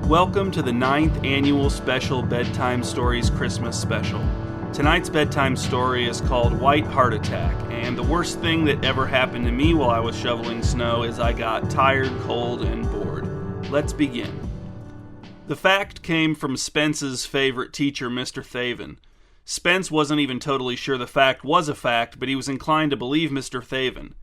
Welcome to the 9th annual special Bedtime Stories Christmas special. Tonight's bedtime story is called White Heart Attack, and the worst thing that ever happened to me while I was shoveling snow is I got tired, cold, and bored. Let's begin. The fact came from Spence's favorite teacher, Mr. Thaven. Spence wasn't even totally sure the fact was a fact, but he was inclined to believe Mr. Thaven.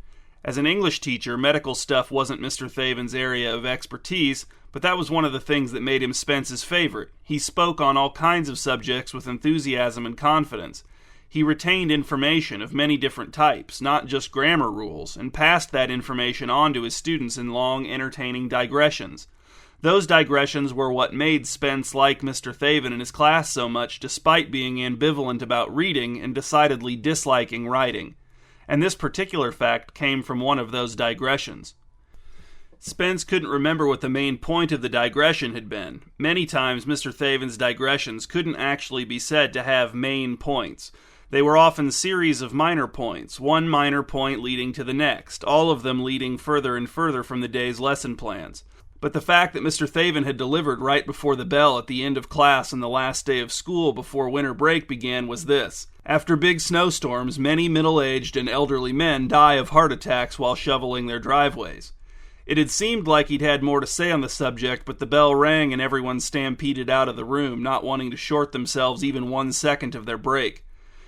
As an English teacher, medical stuff wasn't Mr. Thaven's area of expertise, but that was one of the things that made him Spence's favorite. He spoke on all kinds of subjects with enthusiasm and confidence. He retained information of many different types, not just grammar rules, and passed that information on to his students in long, entertaining digressions. Those digressions were what made Spence like Mr. Thaven and his class so much, despite being ambivalent about reading and decidedly disliking writing. And this particular fact came from one of those digressions. Spence couldn't remember what the main point of the digression had been. Many times Mr. Thaven's digressions couldn't actually be said to have main points. They were often series of minor points, one minor point leading to the next, all of them leading further and further from the day's lesson plans. But the fact that Mr. Thaven had delivered right before the bell at the end of class on the last day of school before winter break began was this. After big snowstorms, many middle-aged and elderly men die of heart attacks while shoveling their driveways. It had seemed like he'd had more to say on the subject, but the bell rang and everyone stampeded out of the room, not wanting to short themselves even 1 second of their break.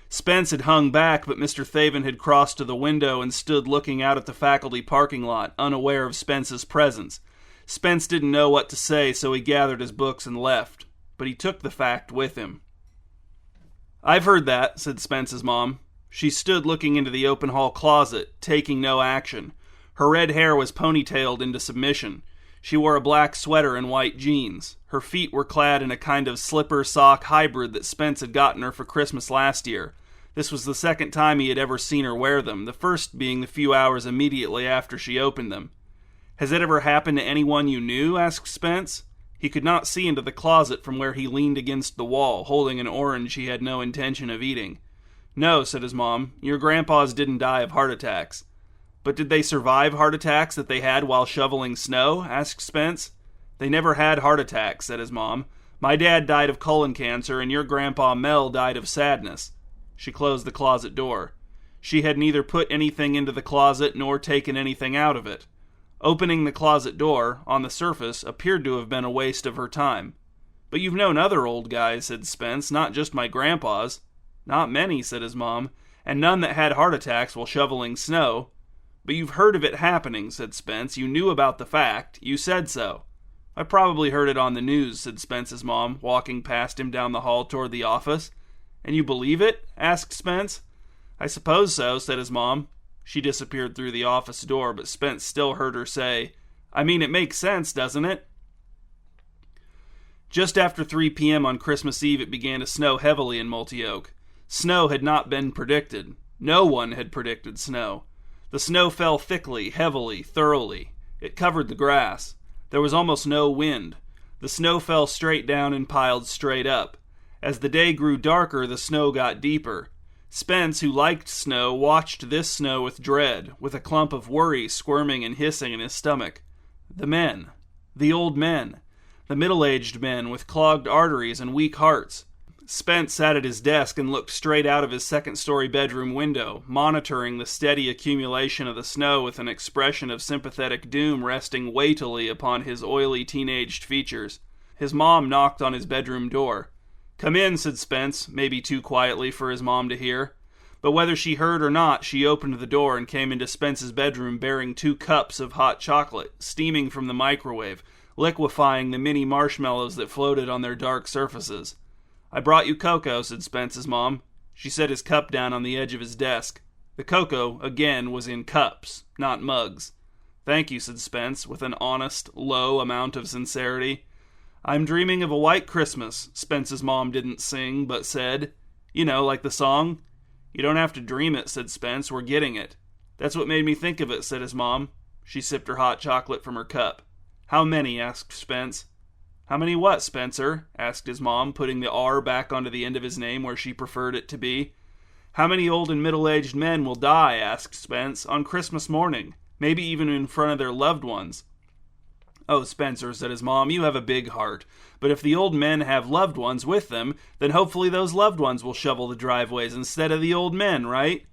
Spence had hung back, but Mr. Thaven had crossed to the window and stood looking out at the faculty parking lot, unaware of Spence's presence. Spence didn't know what to say, so he gathered his books and left. But he took the fact with him. "I've heard that," said Spence's mom. She stood looking into the open hall closet, taking no action. Her red hair was ponytailed into submission. She wore a black sweater and white jeans. Her feet were clad in a kind of slipper-sock hybrid that Spence had gotten her for Christmas last year. This was the second time he had ever seen her wear them, the first being the few hours immediately after she opened them. "Has it ever happened to anyone you knew?" asked Spence. He could not see into the closet from where he leaned against the wall, holding an orange he had no intention of eating. "No," said his mom. "Your grandpas didn't die of heart attacks." "But did they survive heart attacks that they had while shoveling snow?" asked Spence. "They never had heart attacks," said his mom. "My dad died of colon cancer, and your grandpa Mel died of sadness." She closed the closet door. She had neither put anything into the closet nor taken anything out of it. Opening the closet door, on the surface, appeared to have been a waste of her time. "But you've known other old guys," said Spence, "not just my grandpas." "Not many," said his mom, "and none that had heart attacks while shoveling snow." "But you've heard of it happening," said Spence. "You knew about the fact. You said so." "I probably heard it on the news," said Spence's mom, walking past him down the hall toward the office. "And you believe it?" asked Spence. "I suppose so," said his mom. She disappeared through the office door, but Spence still heard her say, "I mean, it makes sense, doesn't it?" Just after 3 p.m. on Christmas Eve, it began to snow heavily in Multi-Oak. Snow had not been predicted. No one had predicted snow. The snow fell thickly, heavily, thoroughly. It covered the grass. There was almost no wind. The snow fell straight down and piled straight up. As the day grew darker, the snow got deeper. Spence, who liked snow, watched this snow with dread, with a clump of worry squirming and hissing in his stomach. The men. The old men. The middle-aged men with clogged arteries and weak hearts. Spence sat at his desk and looked straight out of his second-story bedroom window, monitoring the steady accumulation of the snow with an expression of sympathetic doom resting weightily upon his oily teenaged features. His mom knocked on his bedroom door. "Come in," said Spence, maybe too quietly for his mom to hear. But whether she heard or not, she opened the door and came into Spence's bedroom bearing 2 cups of hot chocolate, steaming from the microwave, liquefying the mini marshmallows that floated on their dark surfaces. "I brought you cocoa," said Spence's mom. She set his cup down on the edge of his desk. The cocoa, again, was in cups, not mugs. "Thank you," said Spence, with an honest, low amount of sincerity. "I'm dreaming of a white Christmas," Spence's mom didn't sing, but said. "You know, like the song." "You don't have to dream it," said Spence. "We're getting it." "That's what made me think of it," said his mom. She sipped her hot chocolate from her cup. "How many?" asked Spence. "How many what, Spencer?" asked his mom, putting the R back onto the end of his name where she preferred it to be. "How many old and middle-aged men will die," asked Spence, "on Christmas morning, maybe even in front of their loved ones?" "Oh, Spencer," said his mom, "you have a big heart. But if the old men have loved ones with them, then hopefully those loved ones will shovel the driveways instead of the old men, right?"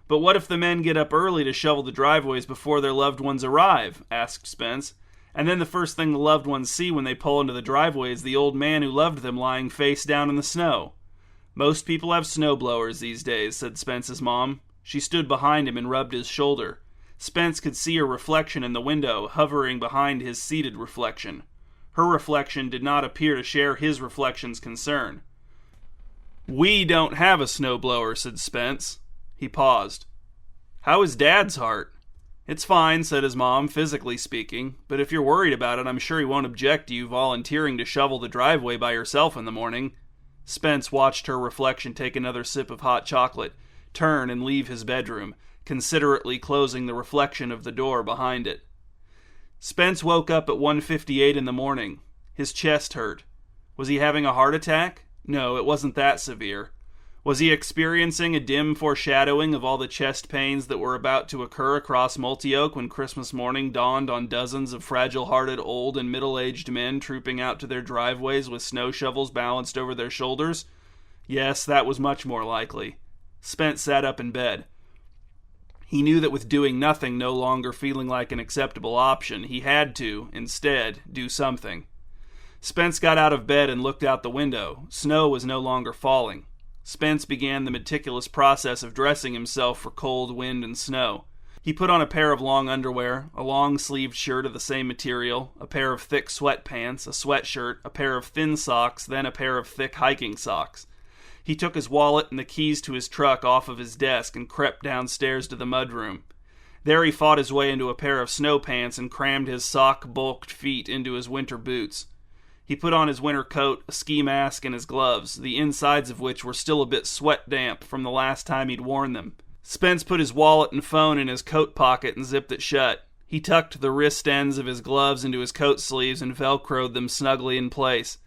"But what if the men get up early to shovel the driveways before their loved ones arrive?" asked Spence. "And then the first thing the loved ones see when they pull into the driveway is the old man who loved them lying face down in the snow." "Most people have snowblowers these days," said Spence's mom. She stood behind him and rubbed his shoulder. Spence could see her reflection in the window, hovering behind his seated reflection. Her reflection did not appear to share his reflection's concern. "We don't have a snowblower," said Spence. He paused. "How is Dad's heart?" "It's fine," said his mom, "physically speaking. But if you're worried about it, I'm sure he won't object to you volunteering to shovel the driveway by yourself in the morning." Spence watched her reflection take another sip of hot chocolate, turn and leave his bedroom, considerately closing the reflection of the door behind it. Spence woke up at 1:58 in the morning. His chest hurt. Was he having a heart attack? No, it wasn't that severe. Was he experiencing a dim foreshadowing of all the chest pains that were about to occur across Multioke when Christmas morning dawned on dozens of fragile-hearted old and middle-aged men trooping out to their driveways with snow shovels balanced over their shoulders? Yes, that was much more likely. Spence sat up in bed. He knew that with doing nothing no longer feeling like an acceptable option, he had to, instead, do something. Spence got out of bed and looked out the window. Snow was no longer falling. Spence began the meticulous process of dressing himself for cold, wind, and snow. He put on a pair of long underwear, a long-sleeved shirt of the same material, a pair of thick sweatpants, a sweatshirt, a pair of thin socks, then a pair of thick hiking socks. He took his wallet and the keys to his truck off of his desk and crept downstairs to the mudroom. There he fought his way into a pair of snow pants and crammed his sock-bulked feet into his winter boots. He put on his winter coat, a ski mask, and his gloves, the insides of which were still a bit sweat-damp from the last time he'd worn them. Spence put his wallet and phone in his coat pocket and zipped it shut. He tucked the wrist ends of his gloves into his coat sleeves and velcroed them snugly in place.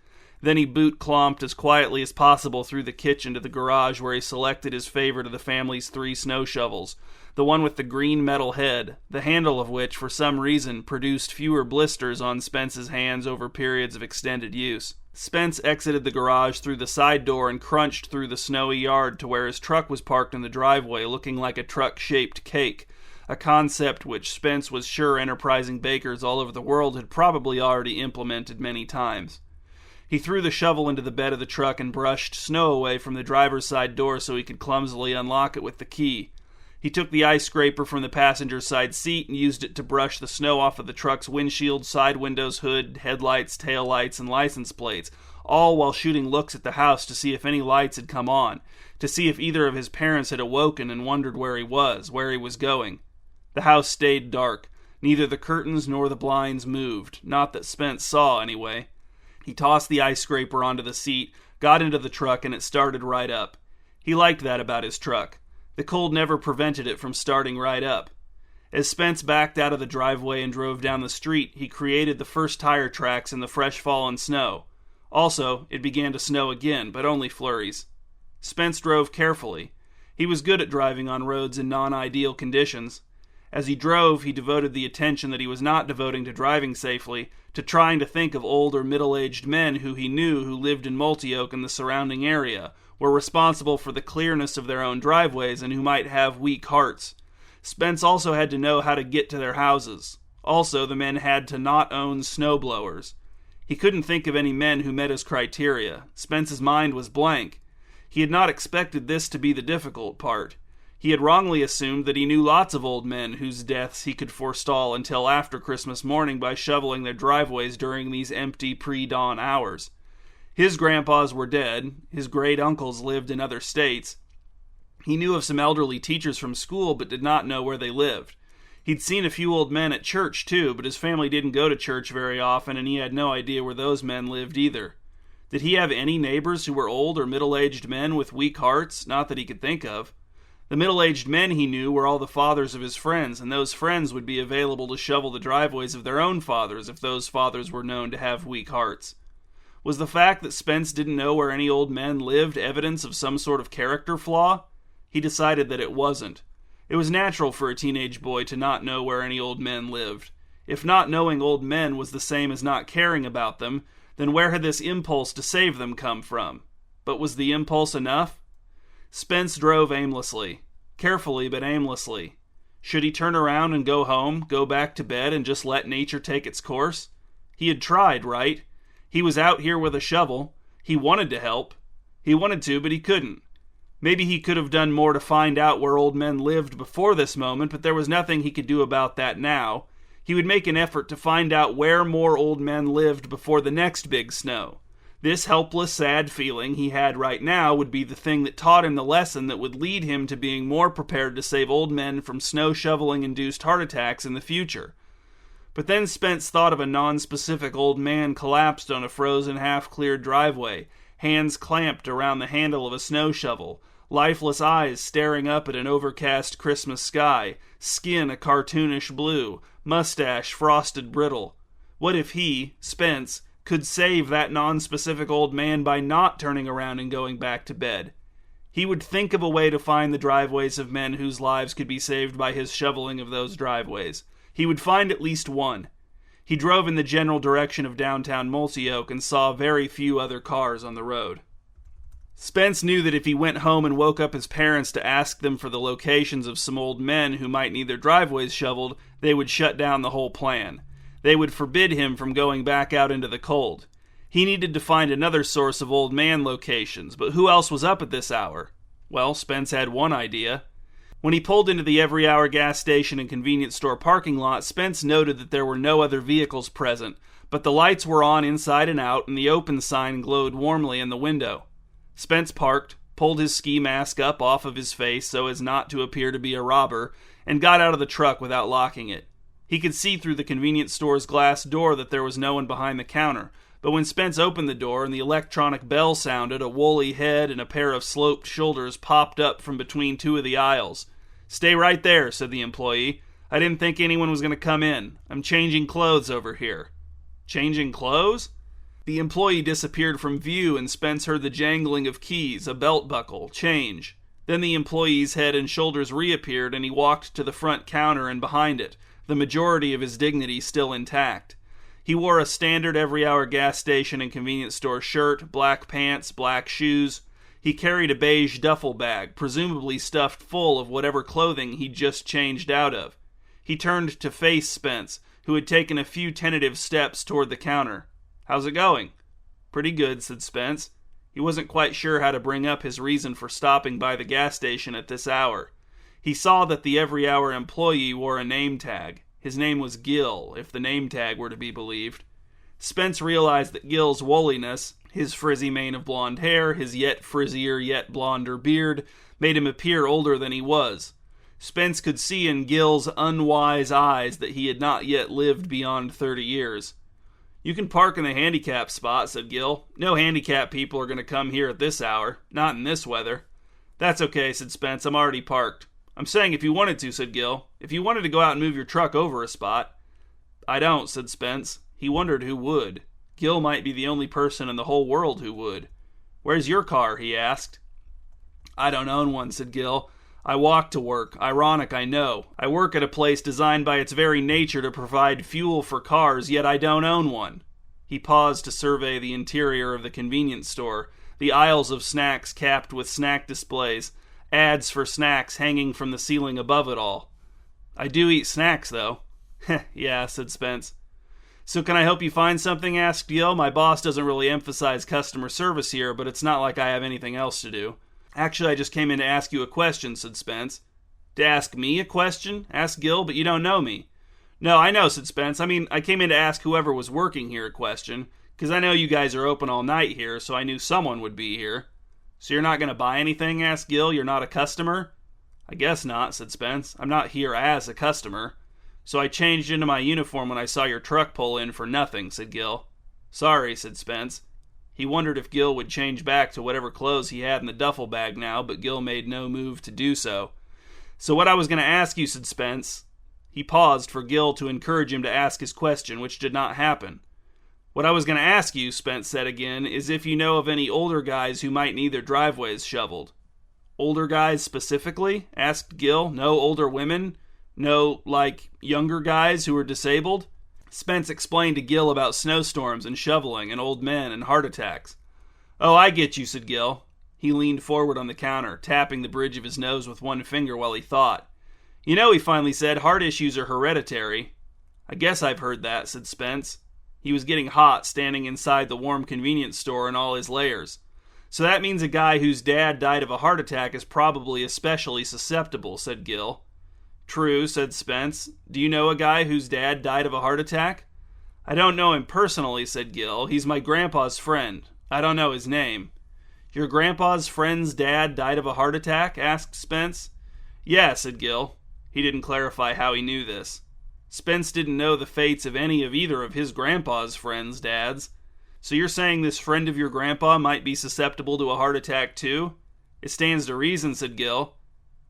Then he boot-clomped as quietly as possible through the kitchen to the garage where he selected his favorite of the family's 3 snow shovels, the one with the green metal head, the handle of which, for some reason, produced fewer blisters on Spence's hands over periods of extended use. Spence exited the garage through the side door and crunched through the snowy yard to where his truck was parked in the driveway looking like a truck-shaped cake, a concept which Spence was sure enterprising bakers all over the world had probably already implemented many times. He threw the shovel into the bed of the truck and brushed snow away from the driver's side door so he could clumsily unlock it with the key. He took the ice scraper from the passenger's side seat and used it to brush the snow off of the truck's windshield, side windows, hood, headlights, taillights, and license plates, all while shooting looks at the house to see if any lights had come on, to see if either of his parents had awoken and wondered where he was going. The house stayed dark. Neither the curtains nor the blinds moved, not that Spence saw, anyway. He tossed the ice scraper onto the seat, got into the truck, and it started right up. He liked that about his truck. The cold never prevented it from starting right up. As Spence backed out of the driveway and drove down the street, he created the first tire tracks in the fresh fallen snow. Also, it began to snow again, but only flurries. Spence drove carefully. He was good at driving on roads in non-ideal conditions. As he drove, he devoted the attention that he was not devoting to driving safely to trying to think of old or middle-aged men who he knew who lived in Multioke and the surrounding area, were responsible for the clearness of their own driveways, and who might have weak hearts. Spence also had to know how to get to their houses. Also, the men had to not own snowblowers. He couldn't think of any men who met his criteria. Spence's mind was blank. He had not expected this to be the difficult part. He had wrongly assumed that he knew lots of old men whose deaths he could forestall until after Christmas morning by shoveling their driveways during these empty pre-dawn hours. His grandpas were dead. His great-uncles lived in other states. He knew of some elderly teachers from school, but did not know where they lived. He'd seen a few old men at church, too, but his family didn't go to church very often, and he had no idea where those men lived either. Did he have any neighbors who were old or middle-aged men with weak hearts? Not that he could think of. The middle-aged men he knew were all the fathers of his friends, and those friends would be available to shovel the driveways of their own fathers if those fathers were known to have weak hearts. Was the fact that Spence didn't know where any old men lived evidence of some sort of character flaw? He decided that it wasn't. It was natural for a teenage boy to not know where any old men lived. If not knowing old men was the same as not caring about them, then where had this impulse to save them come from? But was the impulse enough? Spence drove aimlessly. Carefully, but aimlessly. Should he turn around and go home, go back to bed, and just let nature take its course? He had tried, right? He was out here with a shovel. He wanted to help. He wanted to, but he couldn't. Maybe he could have done more to find out where old men lived before this moment, but there was nothing he could do about that now. He would make an effort to find out where more old men lived before the next big snow. This helpless, sad feeling he had right now would be the thing that taught him the lesson that would lead him to being more prepared to save old men from snow-shoveling-induced heart attacks in the future. But then Spence thought of a non-specific old man collapsed on a frozen, half-cleared driveway, hands clamped around the handle of a snow shovel, lifeless eyes staring up at an overcast Christmas sky, skin a cartoonish blue, mustache frosted brittle. What if he, Spence, could save that non-specific old man by not turning around and going back to bed? He would think of a way to find the driveways of men whose lives could be saved by his shoveling of those driveways. He would find at least one. He drove in the general direction of downtown Multioke and saw very few other cars on the road. Spence knew that if he went home and woke up his parents to ask them for the locations of some old men who might need their driveways shoveled, they would shut down the whole plan. They would forbid him from going back out into the cold. He needed to find another source of old man locations, but who else was up at this hour? Well, Spence had one idea. When he pulled into the Every Hour gas station and convenience store parking lot, Spence noted that there were no other vehicles present, but the lights were on inside and out, and the open sign glowed warmly in the window. Spence parked, pulled his ski mask up off of his face so as not to appear to be a robber, and got out of the truck without locking it. He could see through the convenience store's glass door that there was no one behind the counter, but when Spence opened the door and the electronic bell sounded, a woolly head and a pair of sloped shoulders popped up from between two of the aisles. "Stay right there," said the employee. "I didn't think anyone was going to come in. I'm changing clothes over here." Changing clothes? The employee disappeared from view, and Spence heard the jangling of keys, a belt buckle, change. Then the employee's head and shoulders reappeared, and he walked to the front counter and behind it, the majority of his dignity still intact. He wore a standard every-hour gas station and convenience store shirt, black pants, black shoes. He carried a beige duffel bag, presumably stuffed full of whatever clothing he'd just changed out of. He turned to face Spence, who had taken a few tentative steps toward the counter. "How's it going?" "Pretty good," said Spence. He wasn't quite sure how to bring up his reason for stopping by the gas station at this hour. He saw that the every-hour employee wore a name tag. His name was Gil, if the name tag were to be believed. Spence realized that Gil's woolliness, his frizzy mane of blonde hair, his yet frizzier yet blonder beard, made him appear older than he was. Spence could see in Gil's unwise eyes that he had not yet lived beyond 30 years. "You can park in the handicapped spot," said Gil. "No handicapped people are going to come here at this hour. Not in this weather." "That's okay," said Spence. "I'm already parked." "I'm saying if you wanted to," said Gil. "If you wanted to go out and move your truck over a spot." "I don't," said Spence. He wondered who would. Gil might be the only person in the whole world who would. "Where's your car?" he asked. "I don't own one," said Gil. "I walk to work. Ironic, I know. I work at a place designed by its very nature to provide fuel for cars, yet I don't own one." He paused to survey the interior of the convenience store, the aisles of snacks capped with snack displays, ads for snacks hanging from the ceiling above it all. "I do eat snacks, though." "Yeah," said Spence. "So can I help you find something?" asked Gil. "My boss doesn't really emphasize customer service here, but it's not like I have anything else to do." "Actually, I just came in to ask you a question," said Spence. "To ask me a question?" asked Gil. "But you don't know me." "No, I know," said Spence. I came in to ask whoever was working here a question, because I know you guys are open all night here, so I knew someone would be here." "So you're not going to buy anything?" asked Gil. "You're not a customer?" "I guess not," said Spence. "I'm not here as a customer." "So I changed into my uniform when I saw your truck pull in for nothing," said Gil. "Sorry," said Spence. He wondered if Gil would change back to whatever clothes he had in the duffel bag now, but Gil made no move to do so. "So what I was going to ask you," said Spence. He paused for Gil to encourage him to ask his question, which did not happen. "What I was going to ask you," Spence said again, "is if you know of any older guys who might need their driveways shoveled." "Older guys specifically?" asked Gil. "No older women? No, younger guys who are disabled?" Spence explained to Gil about snowstorms and shoveling and old men and heart attacks. "Oh, I get you," said Gil. He leaned forward on the counter, tapping the bridge of his nose with one finger while he thought. "You know," he finally said, "heart issues are hereditary." "I guess I've heard that," said Spence. He was getting hot, standing inside the warm convenience store in all his layers. "So that means a guy whose dad died of a heart attack is probably especially susceptible," said Gil. "True," said Spence. "Do you know a guy whose dad died of a heart attack?" "I don't know him personally," said Gil. "He's my grandpa's friend. I don't know his name." "Your grandpa's friend's dad died of a heart attack?" asked Spence. "Yeah," said Gil. He didn't clarify how he knew this. Spence didn't know the fates of any of either of his grandpa's friends' dads. "So you're saying this friend of your grandpa might be susceptible to a heart attack too?" "It stands to reason," said Gil.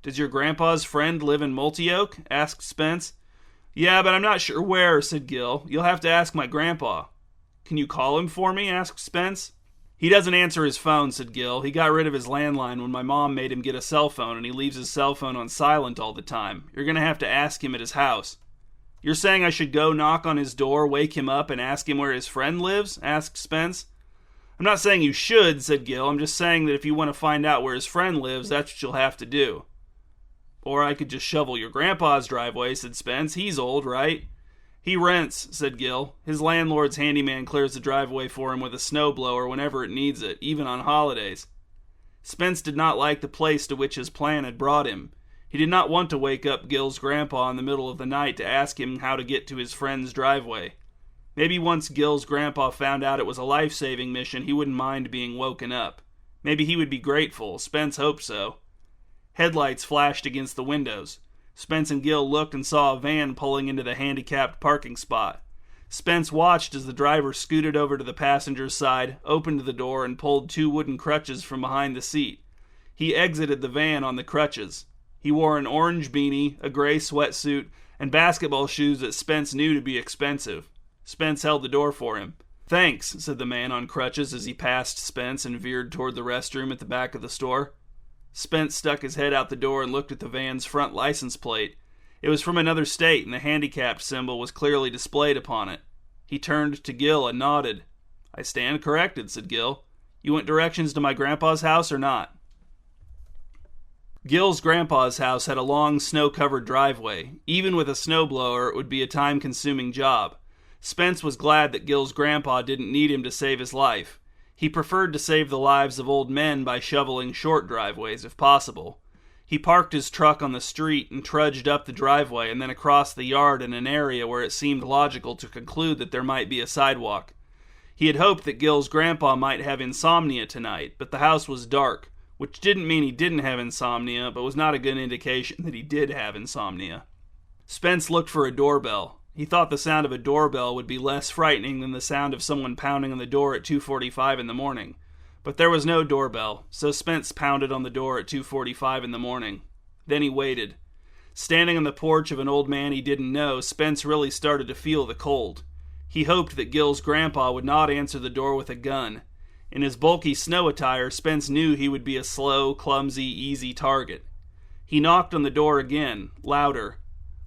"Does your grandpa's friend live in Multi-Oak?" asked Spence. "Yeah, but I'm not sure where," said Gil. "You'll have to ask my grandpa." "Can you call him for me?" asked Spence. "He doesn't answer his phone," said Gil. "He got rid of his landline when my mom made him get a cell phone, and he leaves his cell phone on silent all the time. You're going to have to ask him at his house." "You're saying I should go knock on his door, wake him up, and ask him where his friend lives?" asked Spence. "I'm not saying you should," said Gil. "I'm just saying that if you want to find out where his friend lives, that's what you'll have to do." "Or I could just shovel your grandpa's driveway," said Spence. "He's old, right?" "He rents," said Gil. "His landlord's handyman clears the driveway for him with a snowblower whenever it needs it, even on holidays." Spence did not like the place to which his plan had brought him. He did not want to wake up Gil's grandpa in the middle of the night to ask him how to get to his friend's driveway. Maybe once Gil's grandpa found out it was a life-saving mission, he wouldn't mind being woken up. Maybe he would be grateful. Spence hoped so. Headlights flashed against the windows. Spence and Gil looked and saw a van pulling into the handicapped parking spot. Spence watched as the driver scooted over to the passenger's side, opened the door, and pulled two wooden crutches from behind the seat. He exited the van on the crutches. He wore an orange beanie, a gray sweatsuit, and basketball shoes that Spence knew to be expensive. Spence held the door for him. "Thanks," said the man on crutches as he passed Spence and veered toward the restroom at the back of the store. Spence stuck his head out the door and looked at the van's front license plate. It was from another state, and the handicapped symbol was clearly displayed upon it. He turned to Gil and nodded. "I stand corrected," said Gil. "You want directions to my grandpa's house or not?" Gil's grandpa's house had a long, snow-covered driveway. Even with a snowblower, it would be a time-consuming job. Spence was glad that Gil's grandpa didn't need him to save his life. He preferred to save the lives of old men by shoveling short driveways, if possible. He parked his truck on the street and trudged up the driveway and then across the yard in an area where it seemed logical to conclude that there might be a sidewalk. He had hoped that Gil's grandpa might have insomnia tonight, but the house was dark, which didn't mean he didn't have insomnia, but was not a good indication that he did have insomnia. Spence looked for a doorbell. He thought the sound of a doorbell would be less frightening than the sound of someone pounding on the door at 2:45 in the morning. But there was no doorbell, so Spence pounded on the door at 2:45 in the morning. Then he waited. Standing on the porch of an old man he didn't know, Spence really started to feel the cold. He hoped that Gil's grandpa would not answer the door with a gun. In his bulky snow attire, Spence knew he would be a slow, clumsy, easy target. He knocked on the door again, louder.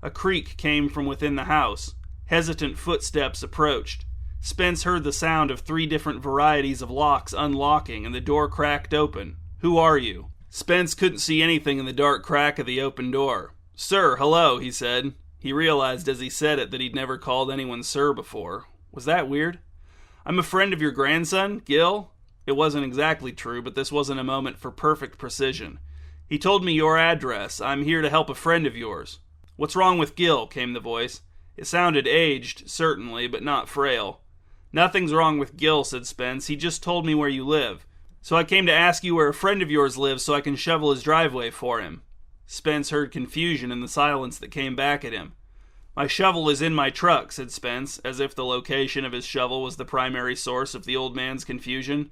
A creak came from within the house. Hesitant footsteps approached. Spence heard the sound of 3 different varieties of locks unlocking, and the door cracked open. "Who are you?" Spence couldn't see anything in the dark crack of the open door. "Sir, hello," he said. He realized as he said it that he'd never called anyone sir before. Was that weird? "I'm a friend of your grandson, Gil?" It wasn't exactly true, but this wasn't a moment for perfect precision. "He told me your address. I'm here to help a friend of yours." "What's wrong with Gil?" came the voice. It sounded aged, certainly, but not frail. "Nothing's wrong with Gil," said Spence. "He just told me where you live. So I came to ask you where a friend of yours lives so I can shovel his driveway for him." Spence heard confusion in the silence that came back at him. "My shovel is in my truck," said Spence, as if the location of his shovel was the primary source of the old man's confusion.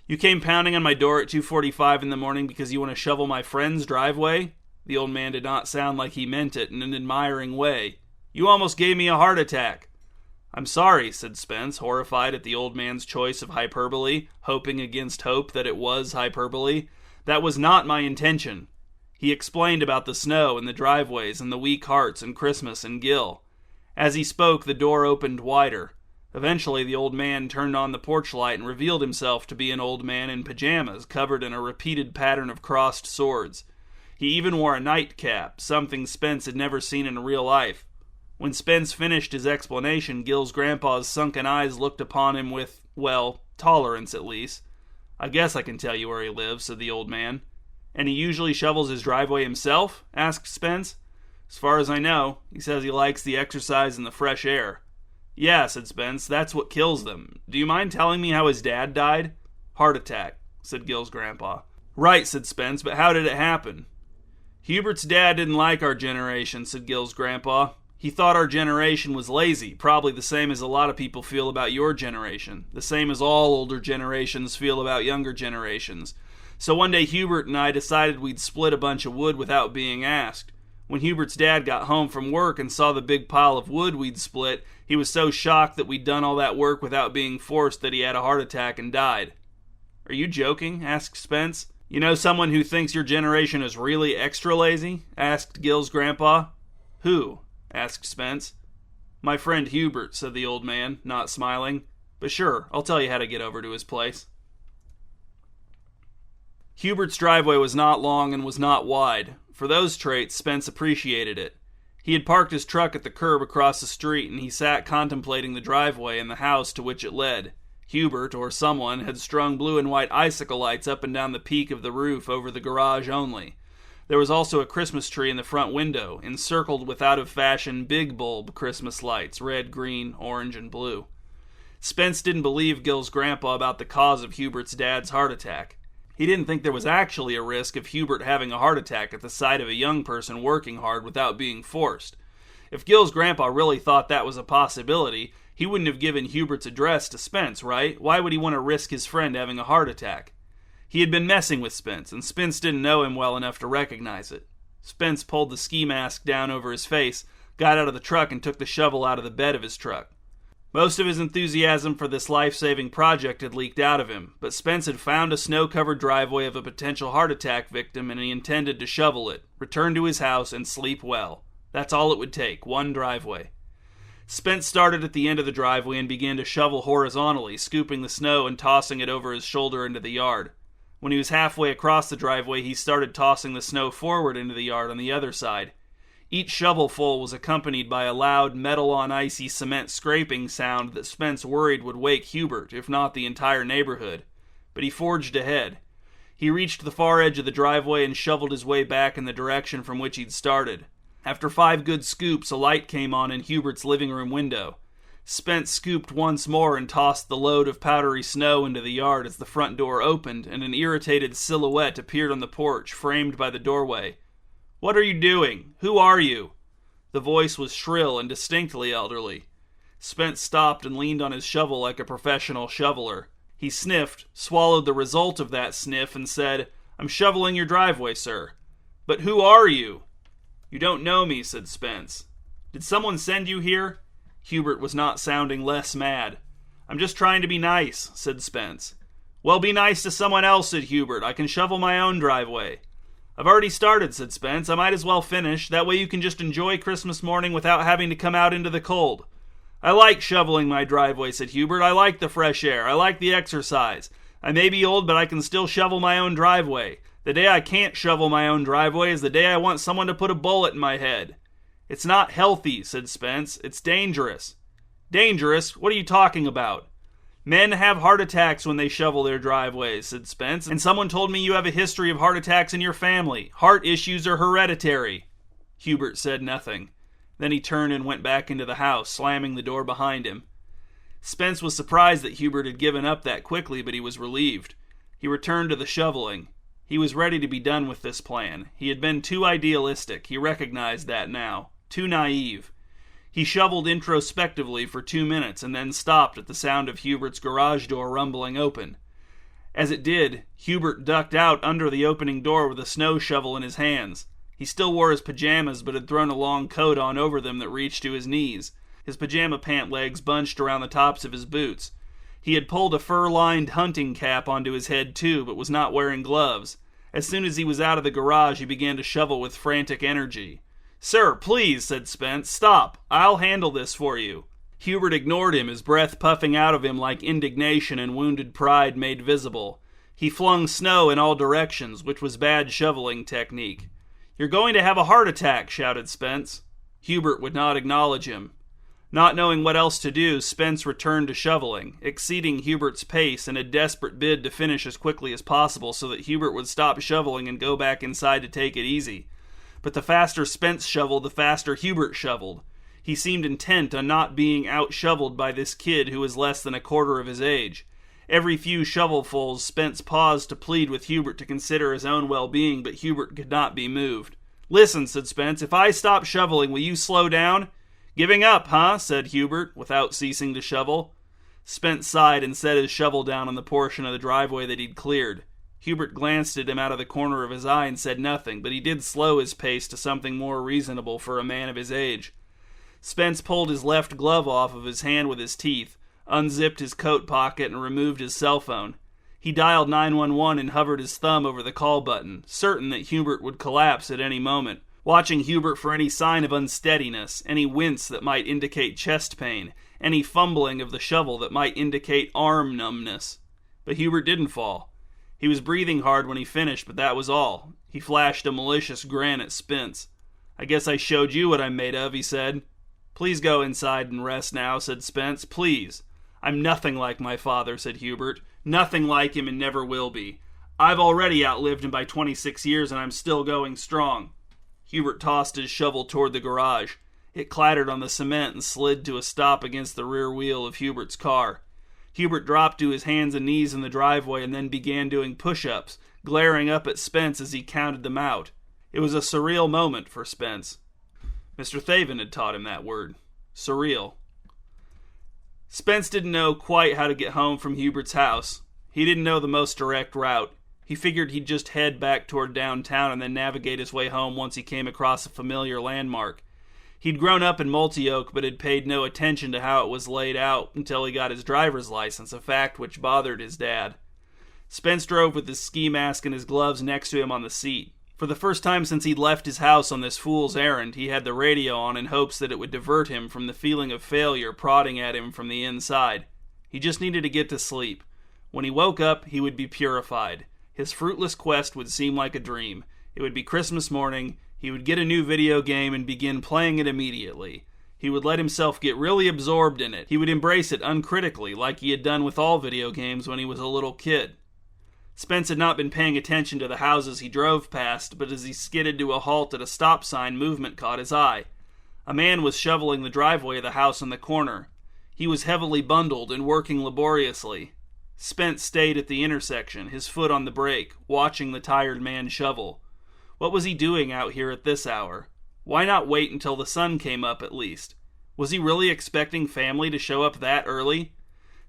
"You came pounding on my door at 2:45 in the morning because you want to shovel my friend's driveway?" The old man did not sound like he meant it in an admiring way. "You almost gave me a heart attack." "I'm sorry," said Spence, horrified at the old man's choice of hyperbole, hoping against hope that it was hyperbole. "That was not my intention." He explained about the snow and the driveways and the weak hearts and Christmas and Gil. As he spoke, the door opened wider. Eventually, the old man turned on the porch light and revealed himself to be an old man in pajamas covered in a repeated pattern of crossed swords. He even wore a nightcap, something Spence had never seen in real life. When Spence finished his explanation, Gil's grandpa's sunken eyes looked upon him with, well, tolerance at least. "I guess I can tell you where he lives," said the old man. "And he usually shovels his driveway himself?" asked Spence. "As far as I know. He says he likes the exercise and the fresh air." "Yeah," said Spence, "that's what kills them. Do you mind telling me how his dad died?" "Heart attack," said Gil's grandpa. "Right," said Spence, "but how did it happen?" "Hubert's dad didn't like our generation," said Gil's grandpa. "He thought our generation was lazy, probably the same as a lot of people feel about your generation, the same as all older generations feel about younger generations. So one day Hubert and I decided we'd split a bunch of wood without being asked. When Hubert's dad got home from work and saw the big pile of wood we'd split, he was so shocked that we'd done all that work without being forced that he had a heart attack and died." "Are you joking?" asked Spence. "You know someone who thinks your generation is really extra lazy?" asked Gil's grandpa. "Who?" asked Spence. "My friend Hubert," said the old man, not smiling. "But sure, I'll tell you how to get over to his place." Hubert's driveway was not long and was not wide. For those traits, Spence appreciated it. He had parked his truck at the curb across the street, and he sat contemplating the driveway and the house to which it led. Hubert, or someone, had strung blue and white icicle lights up and down the peak of the roof over the garage only. There was also a Christmas tree in the front window, encircled with out-of-fashion big bulb Christmas lights, red, green, orange, and blue. Spence didn't believe Gil's grandpa about the cause of Hubert's dad's heart attack. He didn't think there was actually a risk of Hubert having a heart attack at the sight of a young person working hard without being forced. If Gil's grandpa really thought that was a possibility, he wouldn't have given Hubert's address to Spence, right? Why would he want to risk his friend having a heart attack? He had been messing with Spence, and Spence didn't know him well enough to recognize it. Spence pulled the ski mask down over his face, got out of the truck, and took the shovel out of the bed of his truck. Most of his enthusiasm for this life-saving project had leaked out of him, but Spence had found a snow-covered driveway of a potential heart attack victim, and he intended to shovel it, return to his house, and sleep well. That's all it would take, one driveway. Spence started at the end of the driveway and began to shovel horizontally, scooping the snow and tossing it over his shoulder into the yard. When he was halfway across the driveway, he started tossing the snow forward into the yard on the other side. Each shovelful was accompanied by a loud metal-on-icy cement scraping sound that Spence worried would wake Hubert, if not the entire neighborhood. But he forged ahead. He reached the far edge of the driveway and shoveled his way back in the direction from which he'd started. After 5 good scoops, a light came on in Hubert's living room window. Spence scooped once more and tossed the load of powdery snow into the yard as the front door opened and an irritated silhouette appeared on the porch, framed by the doorway. "What are you doing? Who are you?" The voice was shrill and distinctly elderly. Spence stopped and leaned on his shovel like a professional shoveler. He sniffed, swallowed the result of that sniff, and said, "I'm shoveling your driveway, sir." "But who are you?" "You don't know me," said Spence. "Did someone send you here?" Hubert was not sounding less mad. "I'm just trying to be nice," said Spence. "Well, be nice to someone else," said Hubert. "I can shovel my own driveway." "I've already started," said Spence. "I might as well finish. That way you can just enjoy Christmas morning without having to come out into the cold." "I like shoveling my driveway," said Hubert. "I like the fresh air. I like the exercise. I may be old, but I can still shovel my own driveway. The day I can't shovel my own driveway is the day I want someone to put a bullet in my head." "It's not healthy," said Spence. "It's dangerous." "Dangerous? What are you talking about?" "Men have heart attacks when they shovel their driveways," said Spence, "and someone told me you have a history of heart attacks in your family. Heart issues are hereditary." Hubert said nothing. Then he turned and went back into the house, slamming the door behind him. Spence was surprised that Hubert had given up that quickly, but he was relieved. He returned to the shoveling. He was ready to be done with this plan. He had been too idealistic. He recognized that now. Too naive. He shoveled introspectively for 2 minutes and then stopped at the sound of Hubert's garage door rumbling open. As it did, Hubert ducked out under the opening door with a snow shovel in his hands. He still wore his pajamas but had thrown a long coat on over them that reached to his knees. His pajama pant legs bunched around the tops of his boots. He had pulled a fur-lined hunting cap onto his head too, but was not wearing gloves. As soon as he was out of the garage, he began to shovel with frantic energy. "Sir, please," said Spence, "stop. I'll handle this for you." Hubert ignored him, his breath puffing out of him like indignation and wounded pride made visible. He flung snow in all directions, which was bad shoveling technique. "You're going to have a heart attack," shouted Spence. Hubert would not acknowledge him. Not knowing what else to do, Spence returned to shoveling, exceeding Hubert's pace in a desperate bid to finish as quickly as possible so that Hubert would stop shoveling and go back inside to take it easy. But the faster Spence shoveled, the faster Hubert shoveled. He seemed intent on not being out-shoveled by this kid who was less than a quarter of his age. Every few shovelfuls, Spence paused to plead with Hubert to consider his own well-being, but Hubert could not be moved. "Listen," said Spence, "if I stop shoveling, will you slow down?" "Giving up, huh?" said Hubert, without ceasing to shovel. Spence sighed and set his shovel down on the portion of the driveway that he'd cleared. Hubert glanced at him out of the corner of his eye and said nothing, but he did slow his pace to something more reasonable for a man of his age. Spence pulled his left glove off of his hand with his teeth, unzipped his coat pocket, and removed his cell phone. He dialed 911 and hovered his thumb over the call button, certain that Hubert would collapse at any moment, watching Hubert for any sign of unsteadiness, any wince that might indicate chest pain, any fumbling of the shovel that might indicate arm numbness. But Hubert didn't fall. He was breathing hard when he finished, but that was all. He flashed a malicious grin at Spence. "I guess I showed you what I'm made of," he said. "Please go inside and rest now," said Spence. "Please." "I'm nothing like my father," said Hubert. "Nothing like him and never will be. I've already outlived him by 26 years and I'm still going strong." Hubert tossed his shovel toward the garage. It clattered on the cement and slid to a stop against the rear wheel of Hubert's car. Hubert dropped to his hands and knees in the driveway and then began doing push-ups, glaring up at Spence as he counted them out. It was a surreal moment for Spence. Mr. Thaven had taught him that word. Surreal. Spence didn't know quite how to get home from Hubert's house. He didn't know the most direct route. He figured he'd just head back toward downtown and then navigate his way home once he came across a familiar landmark. He'd grown up in Multi-Oak, but had paid no attention to how it was laid out until he got his driver's license, a fact which bothered his dad. Spence drove with his ski mask and his gloves next to him on the seat. For the first time since he'd left his house on this fool's errand, he had the radio on in hopes that it would divert him from the feeling of failure prodding at him from the inside. He just needed to get to sleep. When he woke up, he would be purified. His fruitless quest would seem like a dream. It would be Christmas morning. He would get a new video game and begin playing it immediately. He would let himself get really absorbed in it. He would embrace it uncritically, like he had done with all video games when he was a little kid. Spence had not been paying attention to the houses he drove past, but as he skidded to a halt at a stop sign, movement caught his eye. A man was shoveling the driveway of the house on the corner. He was heavily bundled and working laboriously. Spence stayed at the intersection, his foot on the brake, watching the tired man shovel. What was he doing out here at this hour? Why not wait until the sun came up at least? Was he really expecting family to show up that early?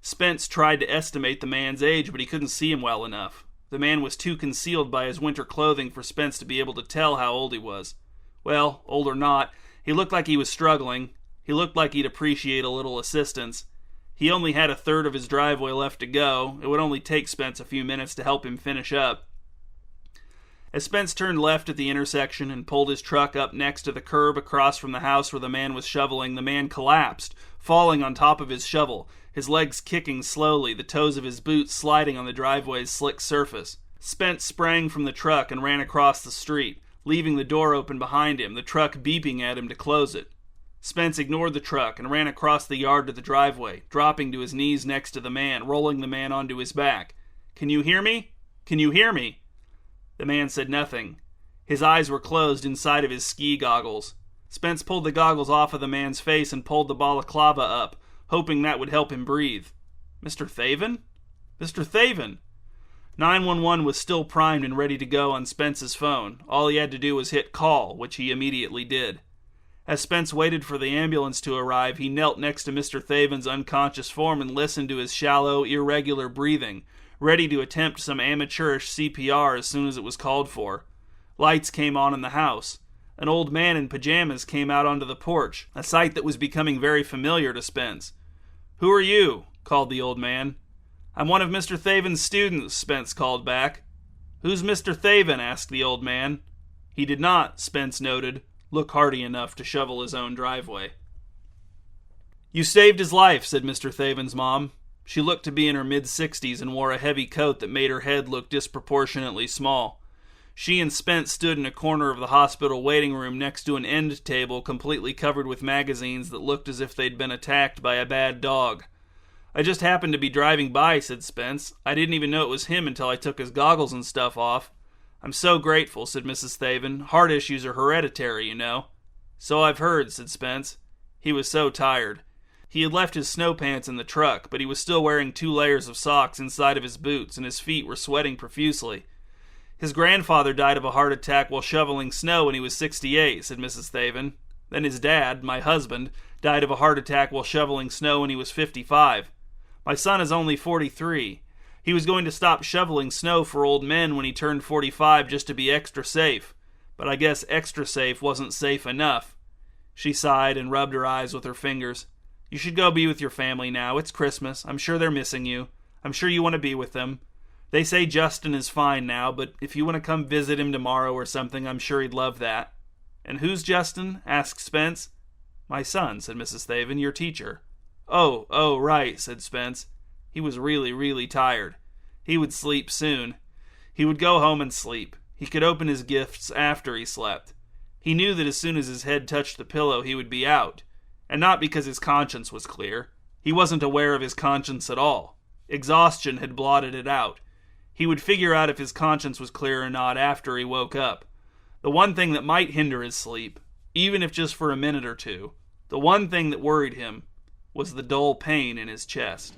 Spence tried to estimate the man's age, but he couldn't see him well enough. The man was too concealed by his winter clothing for Spence to be able to tell how old he was. Well, old or not, he looked like he was struggling. He looked like he'd appreciate a little assistance. He only had a third of his driveway left to go. It would only take Spence a few minutes to help him finish up. As Spence turned left at the intersection and pulled his truck up next to the curb across from the house where the man was shoveling, the man collapsed, falling on top of his shovel, his legs kicking slowly, the toes of his boots sliding on the driveway's slick surface. Spence sprang from the truck and ran across the street, leaving the door open behind him, the truck beeping at him to close it. Spence ignored the truck and ran across the yard to the driveway, dropping to his knees next to the man, rolling the man onto his back. "Can you hear me? Can you hear me?" The man said nothing. His eyes were closed inside of his ski goggles. Spence pulled the goggles off of the man's face and pulled the balaclava up, hoping that would help him breathe. Mr. Thaven? Mr. Thaven! 911 was still primed and ready to go on Spence's phone. All he had to do was hit call, which he immediately did. As Spence waited for the ambulance to arrive, he knelt next to Mr. Thaven's unconscious form and listened to his shallow, irregular breathing, ready to attempt some amateurish CPR as soon as it was called for. Lights came on in the house. An old man in pajamas came out onto the porch, a sight that was becoming very familiar to Spence. "Who are you?" called the old man. "I'm one of Mr. Thaven's students," Spence called back. "Who's Mr. Thaven?" asked the old man. He did not, Spence noted, look hardy enough to shovel his own driveway. "You saved his life," said Mr. Thaven's mom. She looked to be in her mid-60s and wore a heavy coat that made her head look disproportionately small. She and Spence stood in a corner of the hospital waiting room next to an end table completely covered with magazines that looked as if they'd been attacked by a bad dog. "I just happened to be driving by," said Spence. "I didn't even know it was him until I took his goggles and stuff off." "I'm so grateful," said Mrs. Thaven. "Heart issues are hereditary, you know." "So I've heard," said Spence. He was so tired. He had left his snow pants in the truck, but he was still wearing 2 layers of socks inside of his boots, and his feet were sweating profusely. "His grandfather died of a heart attack while shoveling snow when he was 68, said Mrs. Thaven. "Then his dad, my husband, died of a heart attack while shoveling snow when he was 55. My son is only 43. He was going to stop shoveling snow for old men when he turned 45 just to be extra safe. But I guess extra safe wasn't safe enough." She sighed and rubbed her eyes with her fingers. "You should go be with your family now. It's Christmas. I'm sure they're missing you. I'm sure you want to be with them. They say Justin is fine now, but if you want to come visit him tomorrow or something, I'm sure he'd love that." "And who's Justin?" asked Spence. "My son," said Mrs. Thaven, "your teacher." Oh, right," said Spence. He was really, really tired. He would sleep soon. He would go home and sleep. He could open his gifts after he slept. He knew that as soon as his head touched the pillow, he would be out. And not because his conscience was clear. He wasn't aware of his conscience at all. Exhaustion had blotted it out. He would figure out if his conscience was clear or not after he woke up. The one thing that might hinder his sleep, even if just for a minute or two, the one thing that worried him, was the dull pain in his chest.